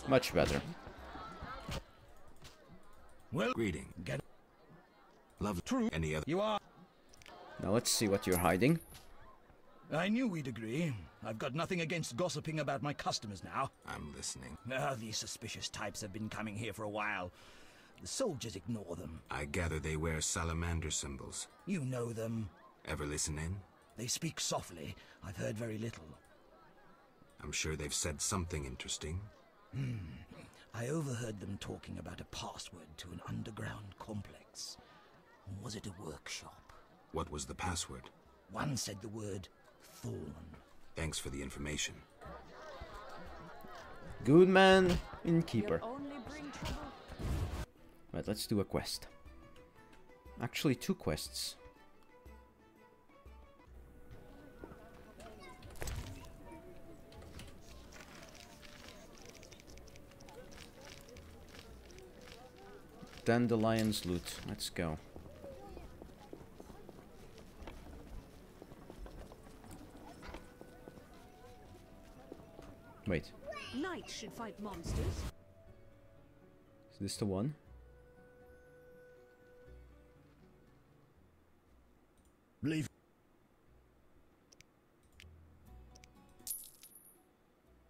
Much better. Well, greeting. Get love. True. Any other? You are. Now let's see what you're hiding. I knew we'd agree. I've got nothing against gossiping about my customers now. I'm listening. These suspicious types have been coming here for a while. The soldiers ignore them. I gather they wear salamander symbols. You know them. Ever listen in? They speak softly. I've heard very little. I'm sure they've said something interesting. I overheard them talking about a password to an underground complex. Was it a workshop? What was the password? One said the word Thorn. Thanks for the information. Good man, innkeeper. Right, let's do a quest. Actually, 2 quests. Dandelion's loot. Let's go. Wait. Knights should fight monsters. Is this the one? Leave.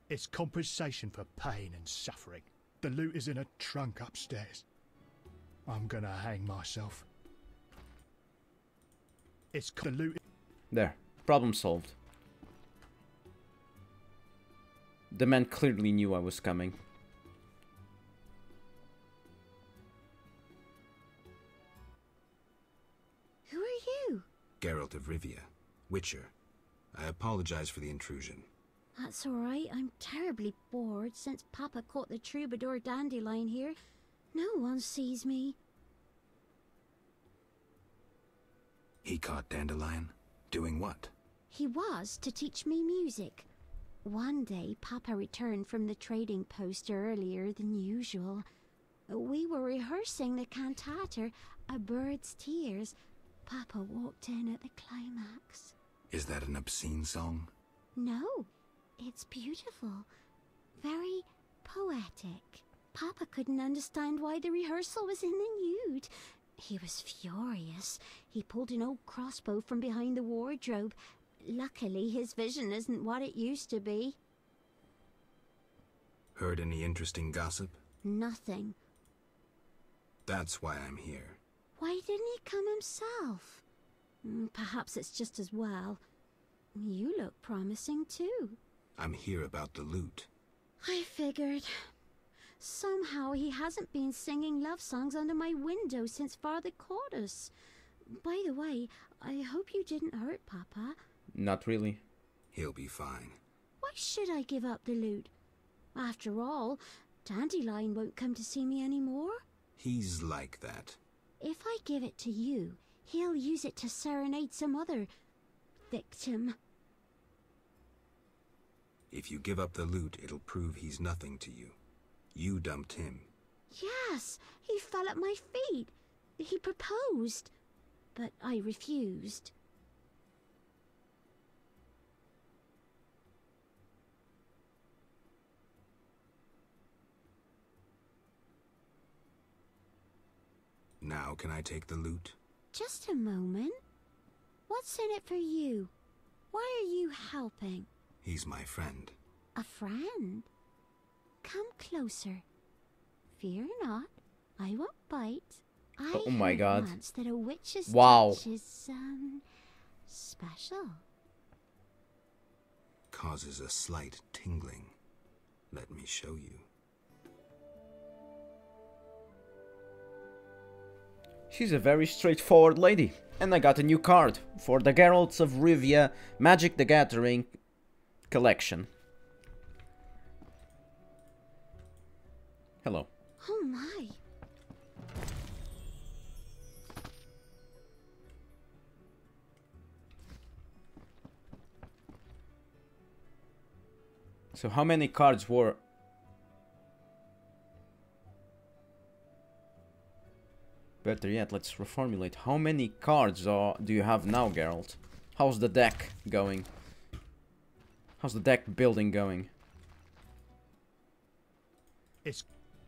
It's compensation for pain and suffering. The loot is in a trunk upstairs. I'm gonna hang myself. It's the loot. There. Problem solved. The man clearly knew I was coming. Who are you? Geralt of Rivia, Witcher. I apologize for the intrusion. That's alright. I'm terribly bored since Papa caught the troubadour Dandelion here. No one sees me. He caught Dandelion? Doing what? He was to teach me music. One day, Papa returned from the trading post earlier than usual. We were rehearsing the cantata, A Bird's Tears. Papa walked in at the climax. Is that an obscene song? No, it's beautiful. Very poetic. Papa couldn't understand why the rehearsal was in the nude. He was furious. He pulled an old crossbow from behind the wardrobe. Luckily, his vision isn't what it used to be. Heard any interesting gossip? Nothing. That's why I'm here. Why didn't he come himself? Perhaps it's just as well. You look promising too. I'm here about the loot. I figured. Somehow he hasn't been singing love songs under my window since Father caught us. By the way, I hope you didn't hurt Papa. Not really. He'll be fine. Why should I give up the loot? After all, Dandelion won't come to see me anymore. He's like that. If I give it to you, he'll use it to serenade some other victim. If you give up the loot, it'll prove he's nothing to you. You dumped him. Yes, he fell at my feet. He proposed, but I refused. Now can I take the loot? Just a moment. What's in it for you? Why are you helping? He's my friend. A friend? Come closer. Fear not, I won't bite. Oh my God. Once that a witch's Wow. touch is, special. Causes a slight tingling. Let me show you. She's a very straightforward lady. And I got a new card for the Geralts of Rivia Magic the Gathering collection. Hello. Oh my. So how many cards were... Better yet, let's reformulate. How many cards do you have now, Geralt? How's the deck going? How's the deck building going? It's...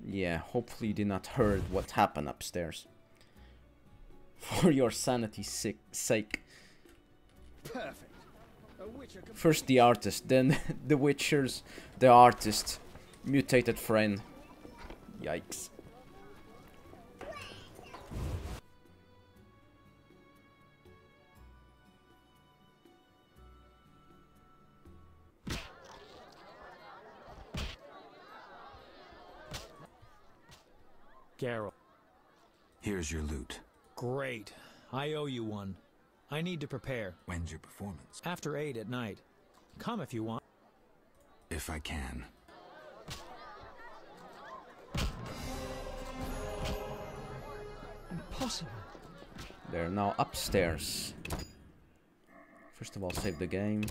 Yeah, hopefully you did not heard what happened upstairs. For your sanity's sake. Perfect. A witcher First the artist, then the Witcher's, the artist, mutated friend. Yikes. Geralt. Here's your loot. Great. I owe you one. I need to prepare. When's your performance? After 8 at night. Come if you want. If I can. Impossible. They're now upstairs. First of all, save the game.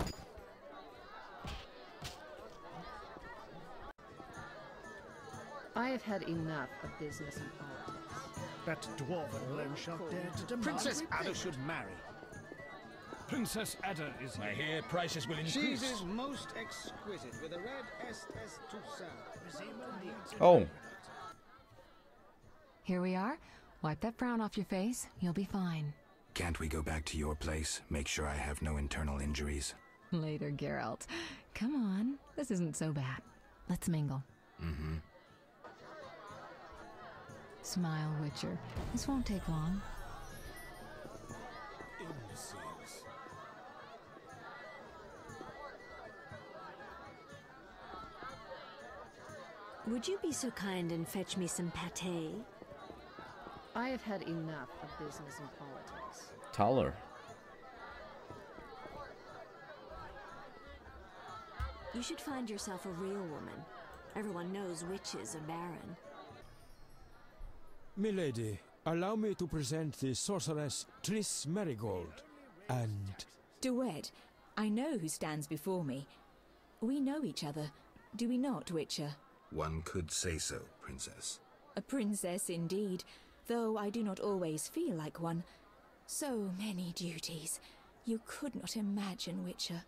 I have had enough of business and politics. That dwarven low shot dared to demand... Princess Ada should marry. Princess Ada is I hear prices will increase. Cheese is most exquisite with a red SS Toussaint. Oh, Here we are. Wipe that frown off your face. You'll be fine. Can't we go back to your place? Make sure I have no internal injuries. Later, Geralt. Come on. This isn't so bad. Let's mingle. Mm-hmm. Smile, Witcher. This won't take long. Would you be so kind and fetch me some pâté? I have had enough of business and politics. taller. You should find yourself a real woman. Everyone knows witches are barren. Milady, allow me to present the sorceress Triss Marigold. And... Duet, I know who stands before me. We know each other, do we not, Witcher? One could say so, Princess. A princess indeed, though I do not always feel like one. So many duties. You could not imagine, Witcher.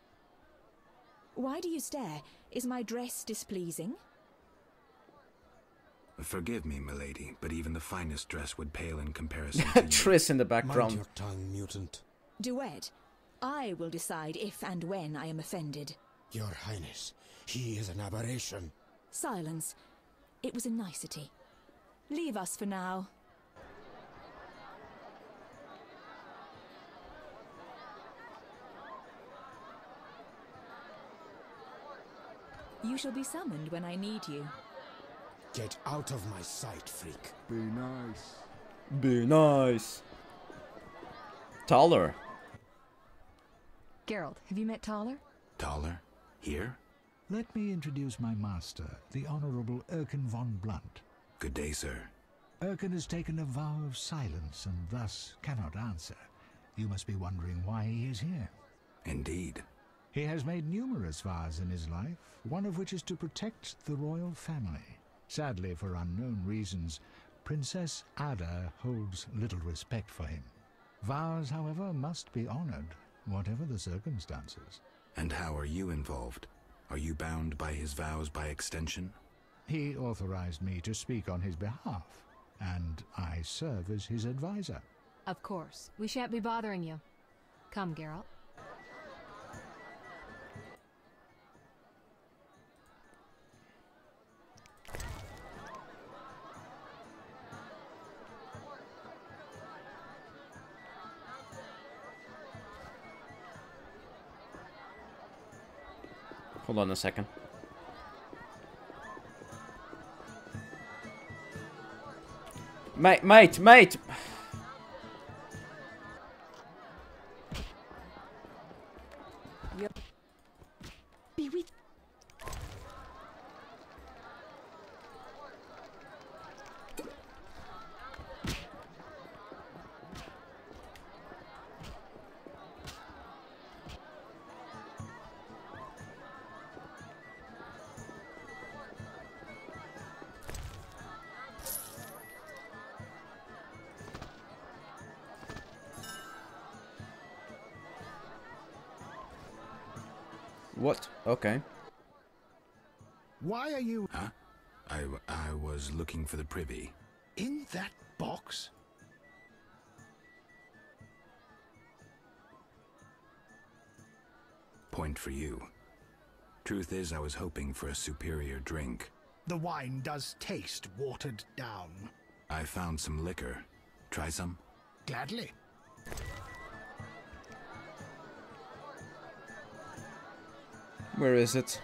Why do you stare? Is my dress displeasing? Forgive me, milady, but even the finest dress would pale in comparison to you. Triss in the mind background. your tongue, mutant. Duet, I will decide if and when I am offended. Your Highness, he is an aberration. Silence. It was a nicety. Leave us for now. You shall be summoned when I need you. Get out of my sight, freak. Be nice. Be nice. Taller. Geralt, have you met Taller? Taller? Here? Let me introduce my master, the Honorable Erkin von Blunt. Good day, sir. Erkin has taken a vow of silence and thus cannot answer. You must be wondering why he is here. Indeed. He has made numerous vows in his life, one of which is to protect the royal family. Sadly, for unknown reasons, Princess Ada holds little respect for him. Vows, however, must be honored, whatever the circumstances. And how are you involved? Are you bound by his vows by extension? He authorized me to speak on his behalf, and I serve as his advisor. Of course. We shan't be bothering you. Come, Geralt. Hold on a second. Mate! Be with... What? Okay. Why are you... Huh? I was looking for the privy. In that box? Point for you. Truth is, I was hoping for a superior drink. The wine does taste watered down. I found some liquor. Try some? Gladly. Where is it?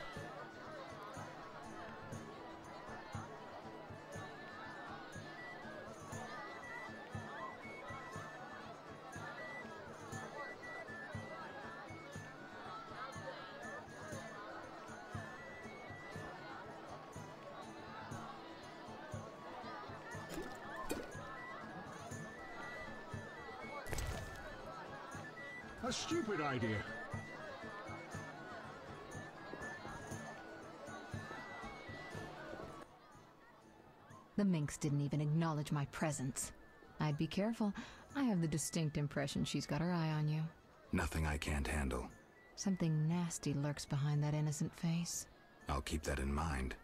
A stupid idea. The minx didn't even acknowledge my presence. I'd be careful. I have the distinct impression she's got her eye on you. Nothing I can't handle. Something nasty lurks behind that innocent face. I'll keep that in mind.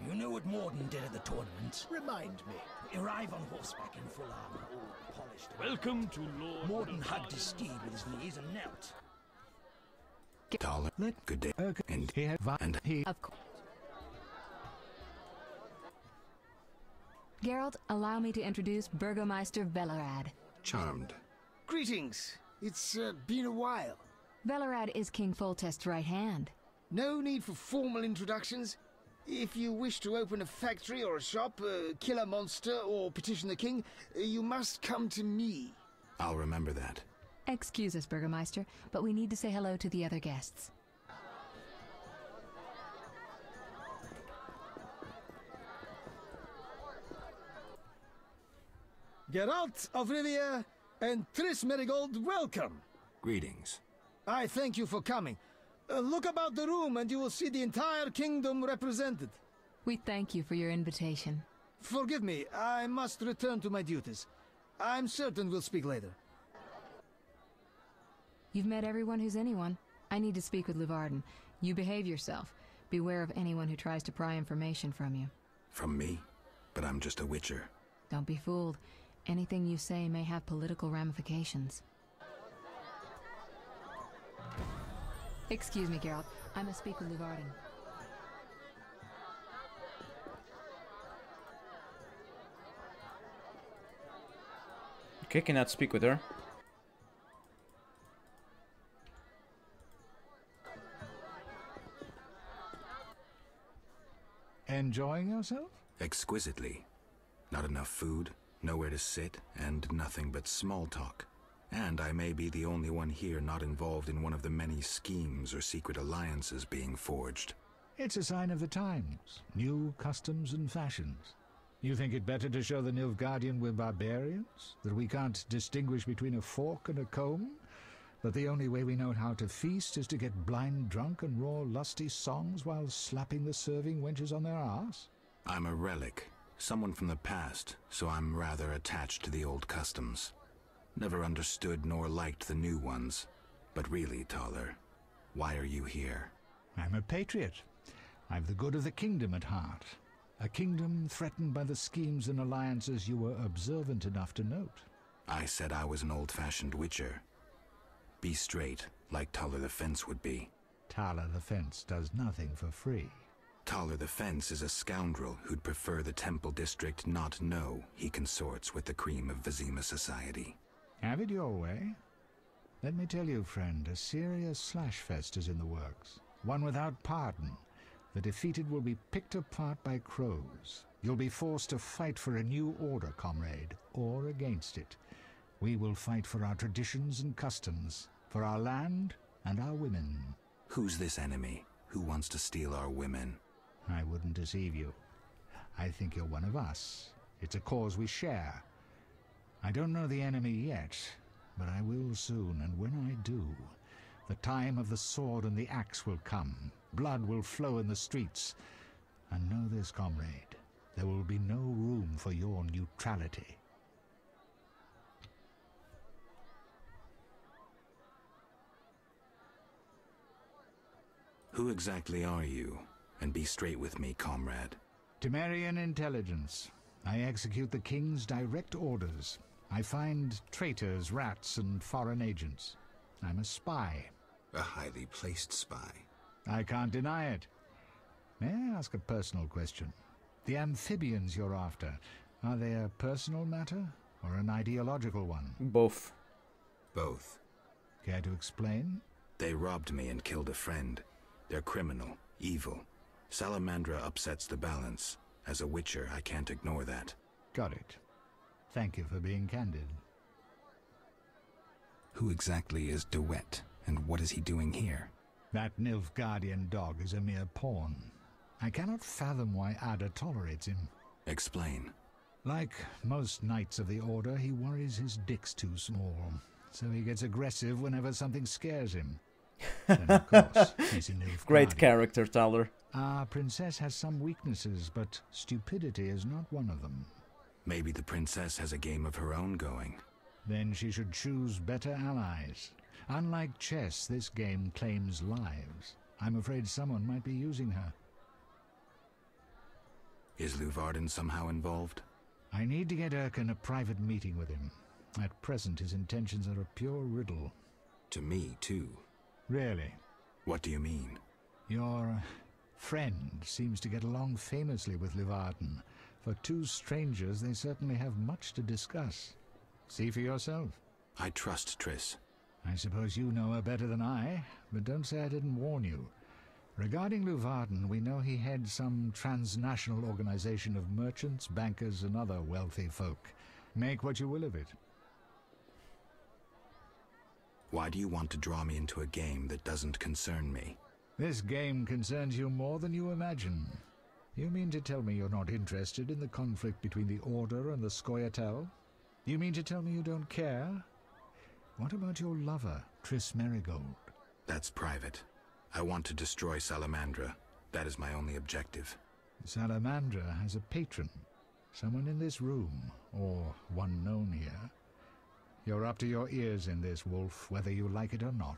You know what Morden did at the tournament? Remind me. Arrive on horseback in full armor, all polished. Welcome to Lord... Morden hugged his steed with his knees and knelt. Taller, good day, and he Of course. Geralt, allow me to introduce Burgomeister Velerad. Charmed. Greetings. It's been a while. Velerad is King Foltest's right hand. No need for formal introductions. If you wish to open a factory or a shop, kill a monster, or petition the king, you must come to me. I'll remember that. Excuse us, Burgomeister, but we need to say hello to the other guests. Geralt of Rivia and Triss Merigold, welcome. Greetings. I thank you for coming. Look about the room and you will see the entire kingdom represented. We thank you for your invitation. Forgive me, I must return to my duties. I'm certain we'll speak later. You've met everyone who's anyone. I need to speak with Luvarden. You behave yourself. Beware of anyone who tries to pry information from you. From me? But I'm just a witcher. Don't be fooled. Anything you say may have political ramifications. Excuse me, Geralt. I must speak with Luvarden. Okay, cannot speak with her. Enjoying yourself? Exquisitely. Not enough food, nowhere to sit, and nothing but small talk. And I may be the only one here not involved in one of the many schemes or secret alliances being forged. It's a sign of the times. New customs and fashions. You think it better to show the Nilfgaardian we're barbarians? That we can't distinguish between a fork and a comb? That the only way we know how to feast is to get blind drunk and roar lusty songs while slapping the serving wenches on their arse? I'm a relic. Someone from the past, so I'm rather attached to the old customs. Never understood nor liked the new ones. But really, Taller, why are you here? I'm a patriot. I've the good of the kingdom at heart. A kingdom threatened by the schemes and alliances you were observant enough to note. I said I was an old-fashioned witcher. Be straight, like Taller the Fence would be. Taller the Fence does nothing for free. Taller the Fence is a scoundrel who'd prefer the Temple District not know he consorts with the cream of Vizima society. Have it your way. Let me tell you, friend, a serious slashfest is in the works. One without pardon. The defeated will be picked apart by crows. You'll be forced to fight for a new order, comrade, or against it. We will fight for our traditions and customs, for our land and our women. Who's this enemy? Who wants to steal our women? I wouldn't deceive you. I think you're one of us. It's a cause we share. I don't know the enemy yet, but I will soon, and when I do, the time of the sword and the axe will come. Blood will flow in the streets. And know this, comrade, there will be no room for your neutrality. Who exactly are you? And be straight with me, comrade. Temerian intelligence. I execute the king's direct orders. I find traitors, rats, and foreign agents. I'm a spy. A highly placed spy. I can't deny it. May I ask a personal question? The amphibians you're after, are they a personal matter or an ideological one? Both. Both. Care to explain? They robbed me and killed a friend. They're criminal, evil. Salamandra upsets the balance. As a Witcher, I can't ignore that. Got it. Thank you for being candid. Who exactly is DeWitt, and what is he doing here? That Nilfgaardian dog is a mere pawn. I cannot fathom why Ada tolerates him. Explain. Like most knights of the Order, he worries his dick's too small, so he gets aggressive whenever something scares him. Then, of course, he's a Nilfgaardian. Great character, Tyler. Our princess has some weaknesses, but stupidity is not one of them. Maybe the princess has a game of her own going. Then she should choose better allies. Unlike chess, this game claims lives. I'm afraid someone might be using her. Is Luvarden somehow involved? I need to get Erkin a private meeting with him. At present, his intentions are a pure riddle. To me, too. Really? What do you mean? Your friend seems to get along famously with Luvarden. For two strangers, they certainly have much to discuss. See for yourself. I trust Triss. I suppose you know her better than I, but don't say I didn't warn you. Regarding Luvarden, we know he heads some transnational organization of merchants, bankers, and other wealthy folk. Make what you will of it. Why do you want to draw me into a game that doesn't concern me? This game concerns you more than you imagine. You mean to tell me you're not interested in the conflict between the Order and the Scoia'tael? You mean to tell me you don't care? What about your lover, Triss Merigold? That's private. I want to destroy Salamandra. That is my only objective. Salamandra has a patron. Someone in this room, or one known here. You're up to your ears in this, Wolf, whether you like it or not.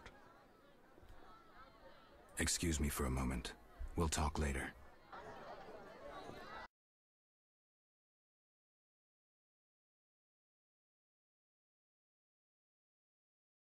Excuse me for a moment. We'll talk later.